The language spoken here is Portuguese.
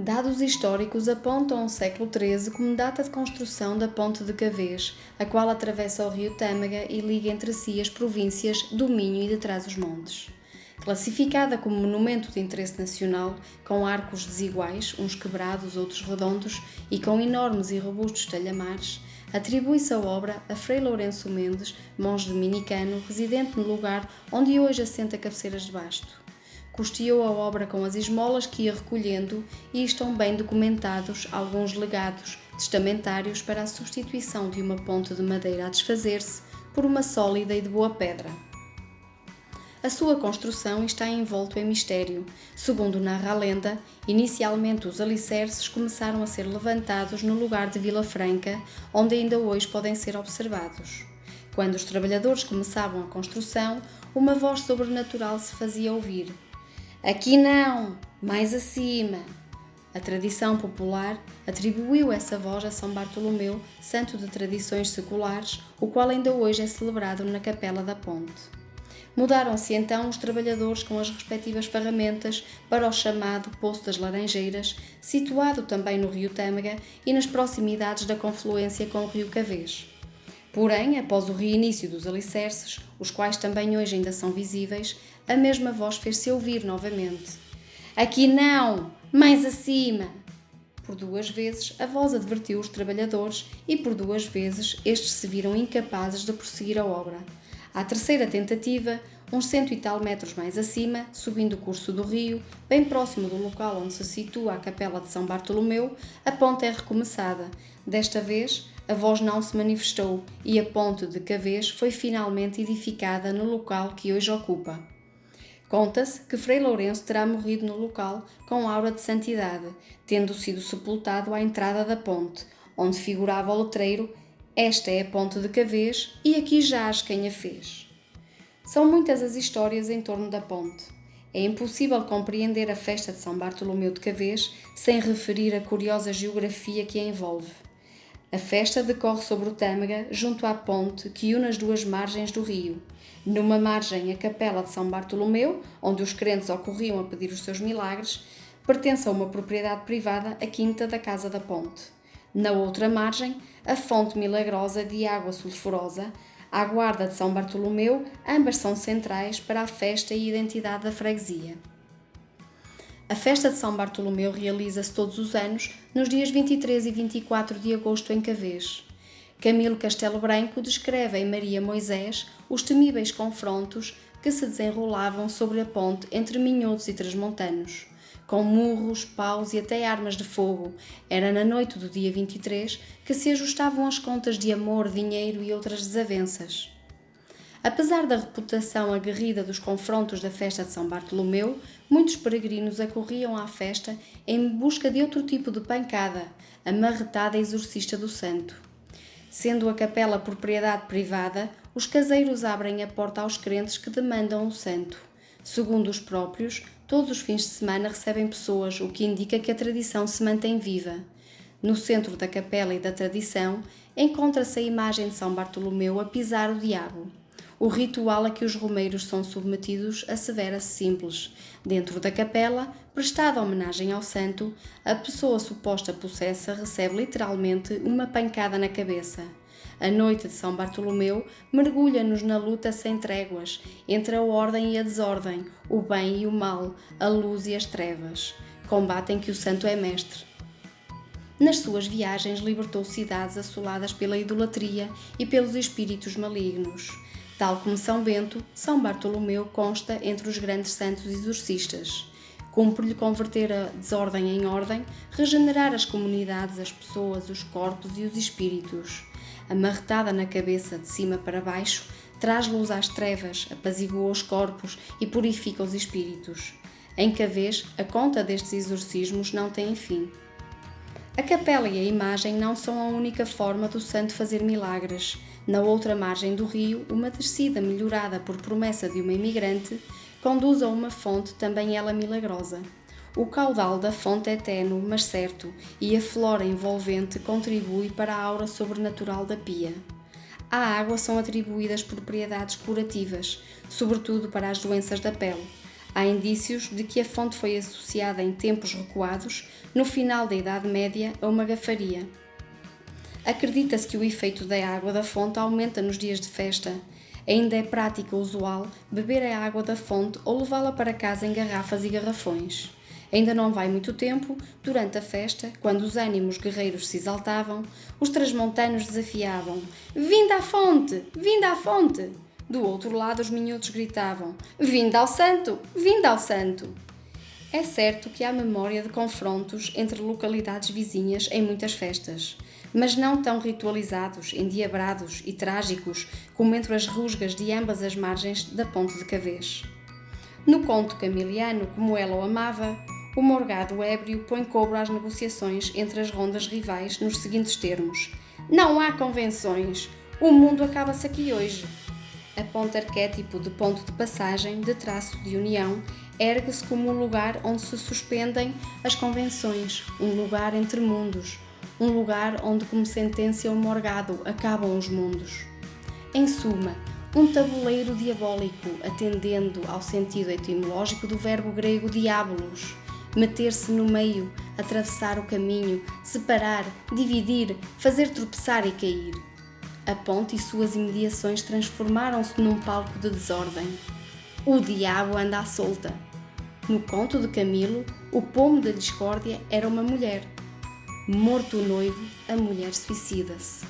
Dados históricos apontam ao século XIII como data de construção da Ponte de Cavês, a qual atravessa o rio Tâmega e liga entre si as províncias do Minho e de Trás-os-Montes. Classificada como monumento de interesse nacional, com arcos desiguais, uns quebrados, outros redondos, e com enormes e robustos talhamares, atribui-se a obra a Frei Lourenço Mendes, monge dominicano, residente no lugar onde hoje assenta Cabeceiras de Basto. Custeou a obra com as esmolas que ia recolhendo e estão bem documentados alguns legados testamentários para a substituição de uma ponte de madeira a desfazer-se por uma sólida e de boa pedra. A sua construção está envolto em mistério. Segundo narra a lenda, inicialmente os alicerces começaram a ser levantados no lugar de Vila Franca, onde ainda hoje podem ser observados. Quando os trabalhadores começavam a construção, uma voz sobrenatural se fazia ouvir. Aqui não, mais acima. A tradição popular atribuiu essa voz a São Bartolomeu, santo de tradições seculares, o qual ainda hoje é celebrado na Capela da Ponte. Mudaram-se então os trabalhadores com as respectivas ferramentas para o chamado Poço das Laranjeiras, situado também no rio Tâmega e nas proximidades da confluência com o rio Cavês. Porém, após o reinício dos alicerces, os quais também hoje ainda são visíveis, a mesma voz fez-se ouvir novamente. Aqui não, mais acima! Por 2 vezes a voz advertiu os trabalhadores e por 2 vezes estes se viram incapazes de prosseguir a obra. À terceira tentativa, uns 100 e tal metros mais acima, subindo o curso do rio, bem próximo do local onde se situa a Capela de São Bartolomeu, a ponte é recomeçada. Desta vez, a voz não se manifestou e a ponte de Cavês foi finalmente edificada no local que hoje ocupa. Conta-se que Frei Lourenço terá morrido no local com aura de santidade, tendo sido sepultado à entrada da ponte, onde figurava o letreiro Esta é a ponte de Cavês e aqui jaz quem a fez. São muitas as histórias em torno da ponte. É impossível compreender a festa de São Bartolomeu de Cavês sem referir a curiosa geografia que a envolve. A festa decorre sobre o Tâmega, junto à ponte que une as 2 margens do rio. Numa margem, a Capela de São Bartolomeu, onde os crentes ocorriam a pedir os seus milagres, pertence a uma propriedade privada, a Quinta da Casa da Ponte. Na outra margem, a fonte milagrosa de água sulfurosa, à guarda de São Bartolomeu, ambas são centrais para a festa e identidade da freguesia. A festa de São Bartolomeu realiza-se todos os anos, nos dias 23 e 24 de agosto em Cavês. Camilo Castelo Branco descreve em Maria Moisés os temíveis confrontos que se desenrolavam sobre a ponte entre minhotos e transmontanos. Com murros, paus e até armas de fogo, era na noite do dia 23 que se ajustavam as contas de amor, dinheiro e outras desavenças. Apesar da reputação aguerrida dos confrontos da festa de São Bartolomeu, muitos peregrinos acorriam à festa em busca de outro tipo de pancada, a marretada exorcista do santo. Sendo a capela propriedade privada, os caseiros abrem a porta aos crentes que demandam o santo. Segundo os próprios, todos os fins de semana recebem pessoas, o que indica que a tradição se mantém viva. No centro da capela e da tradição, encontra-se a imagem de São Bartolomeu a pisar o diabo. O ritual a que os romeiros são submetidos assevera-se simples. Dentro da capela, prestada homenagem ao santo, a pessoa suposta possessa recebe literalmente uma pancada na cabeça. A noite de São Bartolomeu mergulha-nos na luta sem tréguas, entre a ordem e a desordem, o bem e o mal, a luz e as trevas. Combate em que o santo é mestre. Nas suas viagens libertou cidades assoladas pela idolatria e pelos espíritos malignos. Tal como São Bento, São Bartolomeu consta entre os grandes santos exorcistas. Cumpre-lhe converter a desordem em ordem, regenerar as comunidades, as pessoas, os corpos e os espíritos. A marretada na cabeça de cima para baixo traz luz às trevas, apazigua os corpos e purifica os espíritos. Em Cavês, a conta destes exorcismos não tem fim. A capela e a imagem não são a única forma do santo fazer milagres. Na outra margem do rio, uma descida melhorada por promessa de uma imigrante conduz a uma fonte também ela milagrosa. O caudal da fonte é ténue, mas certo, e a flora envolvente contribui para a aura sobrenatural da pia. À água são atribuídas propriedades curativas, sobretudo para as doenças da pele. Há indícios de que a fonte foi associada em tempos recuados, no final da Idade Média, a uma gafaria. Acredita-se que o efeito da água da fonte aumenta nos dias de festa. Ainda é prática usual beber a água da fonte ou levá-la para casa em garrafas e garrafões. Ainda não vai muito tempo, durante a festa, quando os ânimos guerreiros se exaltavam, os transmontanos desafiavam: "Vinde à fonte! Vinde à fonte!" Do outro lado, os minhotos gritavam: "Vinde ao santo! Vinde ao santo!" É certo que há memória de confrontos entre localidades vizinhas em muitas festas, mas não tão ritualizados, endiabrados e trágicos como entre as rusgas de ambas as margens da Ponte de Cavês. No conto camiliano Como Ela o Amava, o morgado ébrio põe cobro às negociações entre as rondas rivais nos seguintes termos: "Não há convenções, o mundo acaba-se aqui hoje." A ponte arquétipo de ponto de passagem, de traço de união, ergue-se como um lugar onde se suspendem as convenções, um lugar entre mundos, um lugar onde, como sentencia o morgado, acabam os mundos. Em suma, um tabuleiro diabólico atendendo ao sentido etimológico do verbo grego diabolos, meter-se no meio, atravessar o caminho, separar, dividir, fazer tropeçar e cair. A ponte e suas imediações transformaram-se num palco de desordem. O diabo anda à solta. No conto de Camilo, o pomo da discórdia era uma mulher. Morto o noivo, a mulher suicida-se.